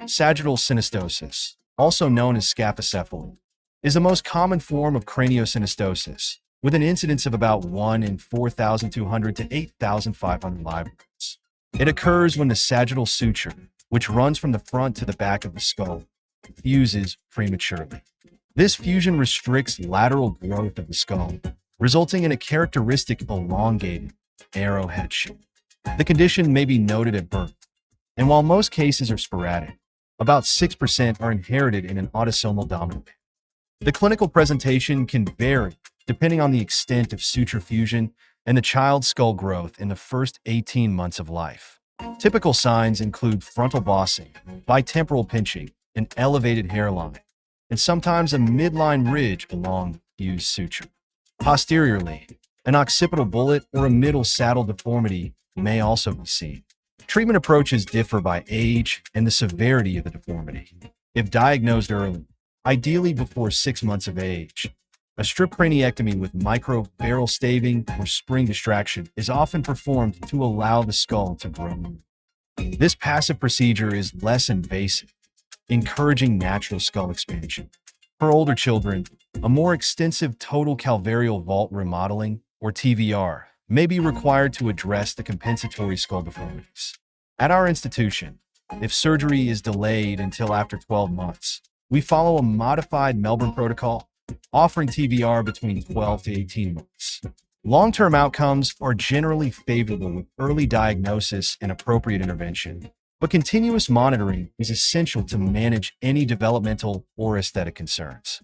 Sagittal synostosis, also known as scaphocephaly, is the most common form of craniosyn-ostosis, with an incidence of about 1 in 4,200 to 8,500 live births. It occurs when the sagittal suture, which runs from the front to the back of the skull, fuses prematurely. This fusion restricts lateral growth of the skull, resulting in a characteristic elongated arrowhead shape. The condition may be noted at birth, and while most cases are sporadic, about 6% are inherited in an autosomal dominant pair. The clinical presentation can vary depending on the extent of suture fusion and the child's skull growth in the first 18 months of life. Typical signs include frontal bossing, bitemporal pinching, an elevated hairline, and sometimes a midline ridge along fused suture. Posteriorly, an occipital bullet or a middle saddle deformity may also be seen. Treatment approaches differ by age and the severity of the deformity. If diagnosed early, ideally before 6 months of age, a strip craniectomy with micro-barrel staving or spring distraction is often performed to allow the skull to grow. This passive procedure is less invasive, encouraging natural skull expansion. For older children, a more extensive total calvarial vault remodeling, or TVR, may be required to address the compensatory skull deformities. At our institution, if surgery is delayed until after 12 months, we follow a modified Melbourne protocol, offering TVR between 12 to 18 months. Long-term outcomes are generally favorable with early diagnosis and appropriate intervention, but continuous monitoring is essential to manage any developmental or aesthetic concerns.